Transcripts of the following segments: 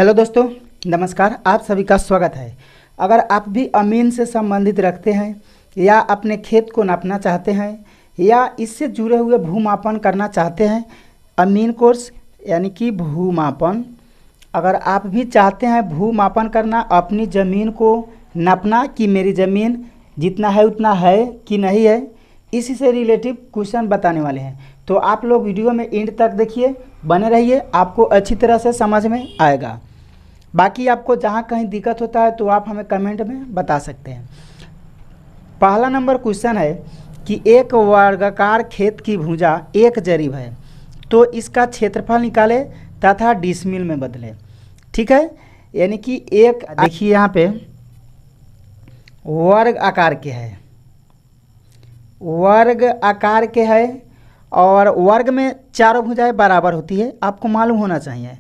Hello दोस्तों, नमस्कार। आप सभी का स्वागत है। अगर आप भी अमीन से संबंधित रखते हैं या अपने खेत को नापना चाहते हैं या इससे जुड़े हुए भूमापन करना चाहते हैं, अमीन कोर्स यानी कि भूमापन, अगर आप भी चाहते हैं भूमापन करना, अपनी ज़मीन को नापना कि मेरी ज़मीन जितना है उतना है कि नहीं है, इसी से रिलेटिव क्वेश्चन बताने वाले हैं। तो आप लोग वीडियो में एंड तक देखिए, बने रहिए, आपको अच्छी तरह से समझ में आएगा। बाकी आपको जहाँ कहीं दिक्कत होता है तो आप हमें कमेंट में बता सकते हैं। पहला नंबर क्वेश्चन है कि एक वर्गाकार खेत की भुजा एक जरीब है, तो इसका क्षेत्रफल निकाले तथा डिसमिल में बदले। ठीक है, यानी कि एक, देखिए यहाँ पे वर्ग आकार के है, वर्ग आकार के है और वर्ग में चारों भुजाएं बराबर होती है, आपको मालूम होना चाहिए।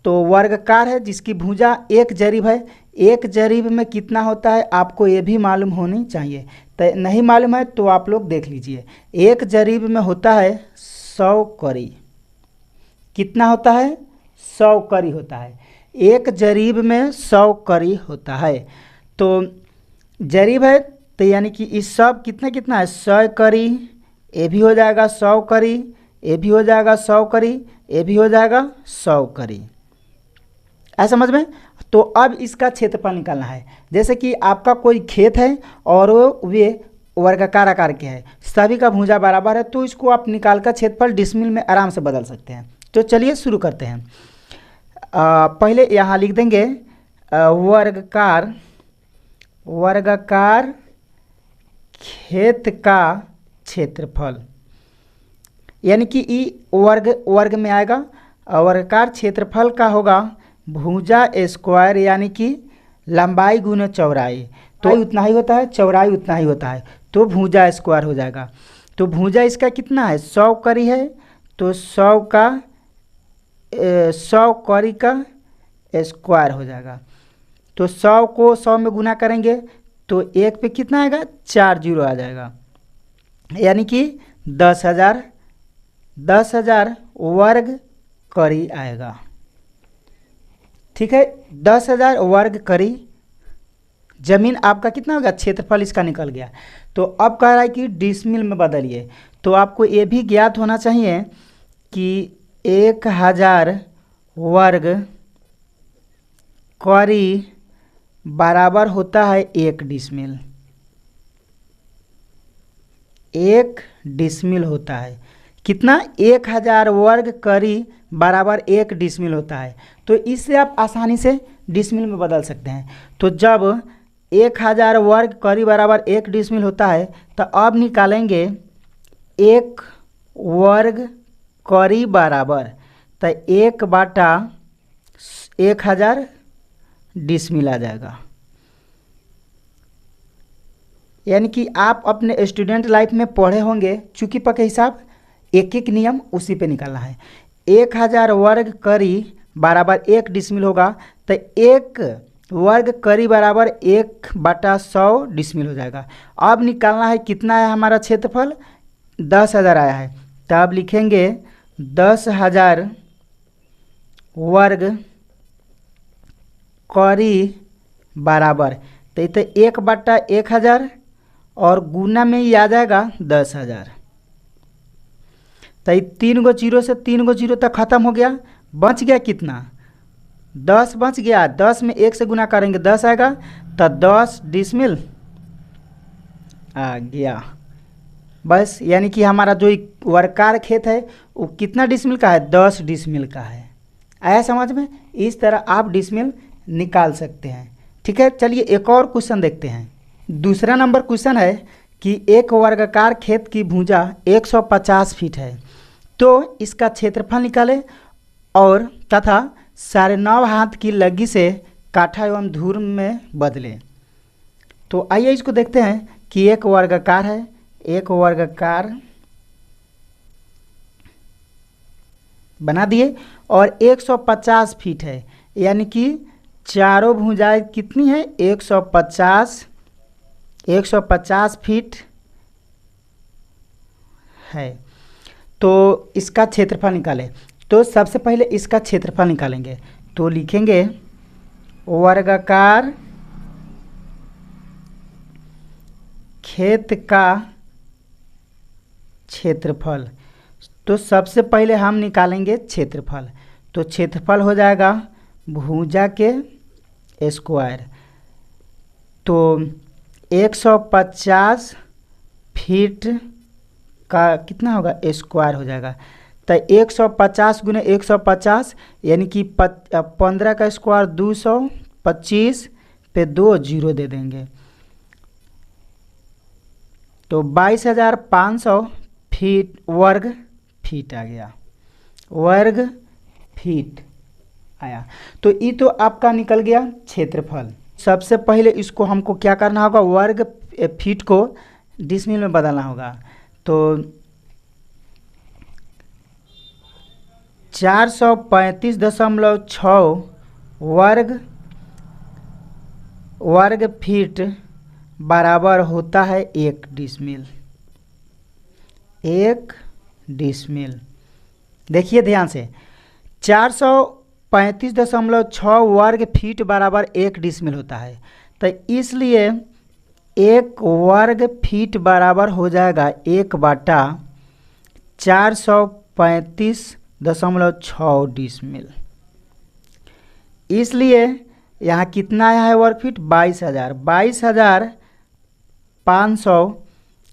तो वर्गाकार है जिसकी भुजा एक जरीब है, एक जरीब में कितना होता है आपको ये भी मालूम होनी चाहिए। तो नहीं मालूम है तो आप लोग देख लीजिए। एक जरीब में होता है 100 कड़ी। कितना होता है? 100 कड़ी होता है। एक जरीब में 100 कड़ी होता है। तो जरीब है तो यानी कि इस सब कितना कितना है? 100 कड़ी, ये भी हो जाएगा 100 कड़ी, ये भी हो जाएगा 100 कड़ी, ये भी हो जाएगा 100 कड़ी। ऐसा समझ में? तो अब इसका क्षेत्रफल निकालना है। जैसे कि आपका कोई खेत है और वे वर्गाकार आकार के है, सभी का भुजा बराबर है, तो इसको आप निकाल कर क्षेत्रफल डिसमिल में आराम से बदल सकते हैं। तो चलिए शुरू करते हैं। पहले यहाँ लिख देंगे वर्गाकार, वर्गाकार खेत का क्षेत्रफल, यानी कि ई वर्ग में आएगा। वर्गाकार क्षेत्रफल का होगा भुजा स्क्वायर, यानी कि लंबाई गुना चौड़ाई। तो उतना ही होता है, चौड़ाई उतना ही होता है, तो भुजा स्क्वायर हो जाएगा। तो भुजा इसका कितना है? 100 कड़ी है, तो 100 कड़ी का स्क्वायर हो जाएगा। तो 100 को 100 में गुना करेंगे तो एक पे कितना आएगा? 4 जीरो आ जाएगा, यानी कि 10,000 वर्ग कड़ी आएगा। ठीक है, 10,000 वर्ग कड़ी जमीन आपका कितना होगा? क्षेत्रफल इसका निकल गया। तो अब कह रहा है कि डिसमिल में बदलिए। तो आपको ये भी ज्ञात होना चाहिए कि 1,000 वर्ग कड़ी बराबर होता है 1 डिसमिल। 1 डिसमिल होता है कितना? 1,000 वर्ग कड़ी बराबर 1 डिसमिल होता है। तो इससे आप आसानी से डिसमिल में बदल सकते हैं। तो जब 1,000 वर्ग कड़ी बराबर 1 डिसमिल होता है तो अब निकालेंगे 1 वर्ग कड़ी बराबर, तो 1/1000 डिसमिल आ जाएगा। यानी कि आप अपने स्टूडेंट लाइफ में पढ़े होंगे चुकी के हिसाब, एक एक नियम उसी पे निकालना है। 1,000 वर्ग कड़ी बराबर 1 डिसमिल होगा, तो 1 वर्ग कड़ी बराबर 1/100 डिसमिल हो जाएगा। अब निकालना है कितना है हमारा क्षेत्रफल? 10,000 आया है, तो अब लिखेंगे 10,000 वर्ग कड़ी बराबर, तो 1/1000 और गुना में ही आ जाएगा 10,000। तो 3 गो जीरो से 3 गो जीरो तक खत्म हो गया, बच गया कितना? 10 बच गया। 10 में 1 से गुना करेंगे 10 आएगा, तो 10 डिसमिल आ गया बस। यानी कि हमारा जो वर्गाकार खेत है वो कितना डिसमिल का है? 10 डिसमिल का है। आया समझ में? इस तरह आप डिसमिल निकाल सकते हैं। ठीक है, चलिए एक और क्वेश्चन देखते हैं। दूसरा नंबर क्वेश्चन है कि एक वर्गाकार खेत की भुजा 150 फीट है, तो इसका क्षेत्रफल निकालें और तथा 9.5 हाथ की लगी से काठा एवं धूर में बदलें। तो आइए इसको देखते हैं कि एक वर्गाकार है, एक वर्गाकार बना दिए और 150 फीट है, यानी कि चारों भुजाएं कितनी है? 150 फीट है। तो इसका क्षेत्रफल निकालें। तो सबसे पहले इसका क्षेत्रफल निकालेंगे। तो लिखेंगे वर्गाकार खेत का क्षेत्रफल। तो सबसे पहले हम निकालेंगे क्षेत्रफल। तो क्षेत्रफल हो जाएगा भुजा के स्क्वायर। तो 150 फीट का कितना होगा स्क्वायर हो जाएगा। तो 150 गुने 150 यानी कि 15 का स्क्वायर 225 पे 2 जीरो दे देंगे। तो 22,500 फीट वर्ग फीट आ गया, वर्ग फीट आया। तो ये तो आपका निकल गया क्षेत्रफल। सबसे पहले इसको हमको क्या करना होगा, वर्ग फीट को डिसमिल में बदलना होगा। तो 435.6 वर्ग फीट बराबर होता है 1 डिसमिल। 1 डिसमिल देखिए ध्यान से, 435.6 वर्ग फीट बराबर 1 डिसमिल होता है। तो इसलिए 1 वर्ग फीट बराबर हो जाएगा 1/435.6 डिसमिल। इसलिए यहाँ कितना आया है वर्ग फीट, 22,500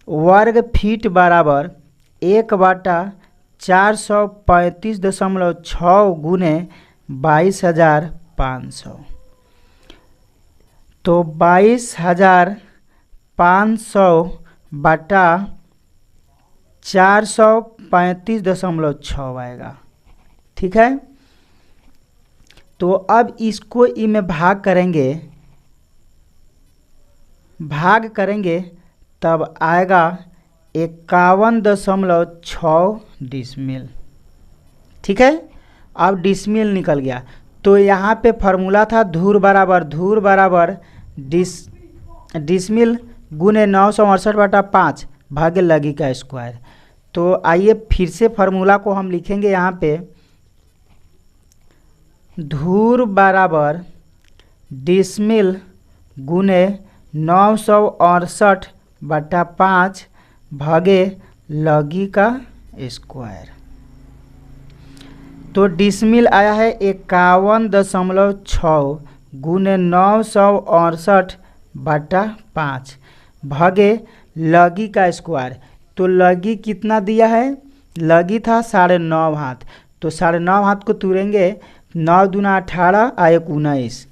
वर्ग फीट बराबर 1/435.6 गुने 22,500। तो 22,500 बटा 435.6 आएगा। ठीक है। तो अब इसको ई में भाग करेंगे तब आएगा 51.6 डिसमिल। ठीक है। अब डिसमिल निकल गया। तो यहाँ पे फॉर्मूला था धूर बराबर डिसमिल गुने 968/5 भागे लगी का स्क्वायर। तो आइए फिर से फार्मूला को हम लिखेंगे यहाँ पे, धूर बराबर डिसमिल गुने 968/5 भागे लगी का स्क्वायर। तो डिसमिल आया है 51.6 गुने 968/5 भागे लगी का स्क्वायर। तो लगी कितना दिया है, लगी था 9.5 हाथ। तो 9.5 हाथ को तुरेंगे, 9 दूना 18 आ 1 19।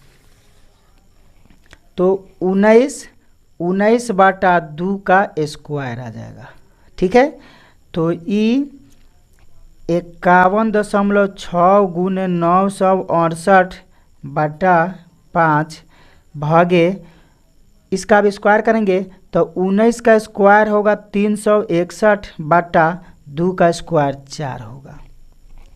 तो 19/2 का स्क्वायर आ जाएगा। ठीक है। तो ई 51.6 गुने 968/5 भागे इसका भी स्क्वायर करेंगे तो 19 का स्क्वायर होगा 361/2 का स्क्वायर 4 होगा।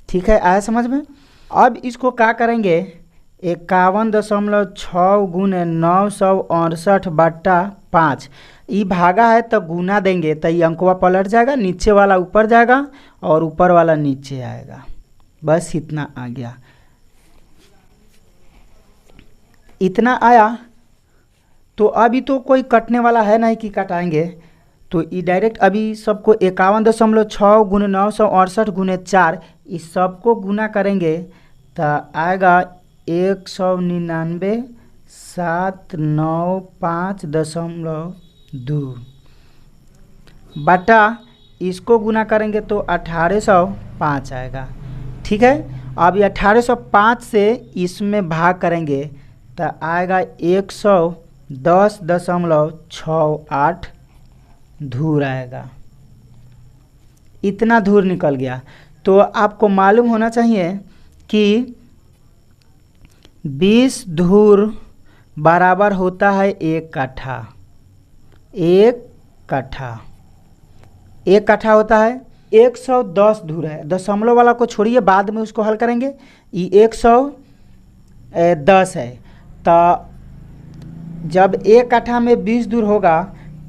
ठीक है, आया समझ में। अब इसको क्या करेंगे, 51.6 गुने 968/5 ये भागा है तो गुना देंगे तो ये अंकवा पलट जाएगा, नीचे वाला ऊपर जाएगा और ऊपर वाला नीचे आएगा। बस इतना आ गया, इतना आया। तो अभी तो कोई कटने वाला है नहीं कि कटाएंगे, तो ये डायरेक्ट अभी सबको 51.6 गुने 968 गुने 4 इस सबको गुना करेंगे तो आएगा 199,795.2 बटा इसको गुना करेंगे तो 1805 आएगा। ठीक है। अब ये 1805 से इसमें भाग करेंगे तो आएगा 110.68 धूर आएगा। इतना धूर निकल गया। तो आपको मालूम होना चाहिए कि 20 धूर बराबर होता है 1 कट्ठा। 1 कट्ठा 1 कट्ठा होता है 110 धूर है। दशमलव वाला को छोड़िए, बाद में उसको हल करेंगे। ये 110 है तो जब 1 कट्ठा में 20 धूर होगा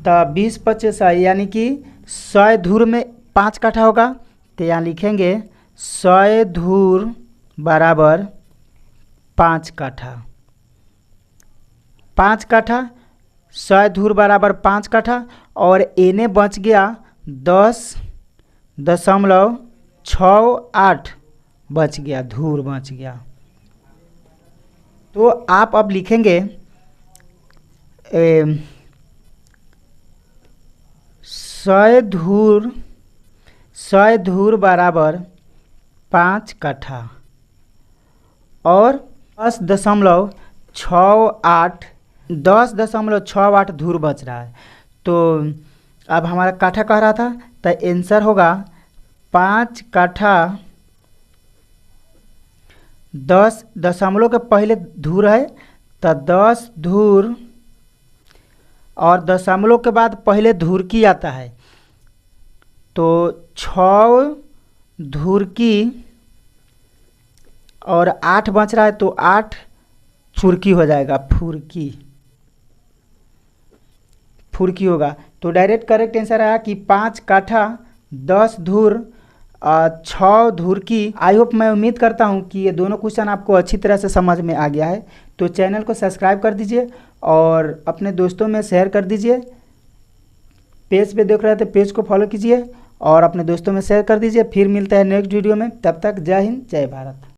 तो 20 25 यानी कि 100 धूर में 5 कट्ठा होगा। तो यहाँ लिखेंगे 100 धूर बराबर 5 काठा। 5 काठा 100 धूर बराबर 5 काठा और एने बच गया 10.68 बच गया, धूर बच गया। तो आप अब लिखेंगे 100 धूर बराबर 5 काठा और 10.68 धूर बच रहा है। तो अब हमारा काठा कह रहा था, तो आंसर होगा 5 काठा 10 दशमलव के पहले धूर है तो 10 धूर और दशमलव के बाद पहले धूर की आता है, तो 6 धूर की और 8 बच रहा है तो 8 फुरकी हो जाएगा, फुरकी होगा। तो डायरेक्ट करेक्ट आंसर आया कि 5 काठा 10 धूर 6 धूर की। आई होप, मैं उम्मीद करता हूं कि ये दोनों क्वेश्चन आपको अच्छी तरह से समझ में आ गया है। तो चैनल को सब्सक्राइब कर दीजिए और अपने दोस्तों में शेयर कर दीजिए। पेज पे देख रहे थे, पेज को फॉलो कीजिए और अपने दोस्तों में शेयर कर दीजिए। फिर मिलता है नेक्स्ट वीडियो में, तब तक जय हिंद जय भारत।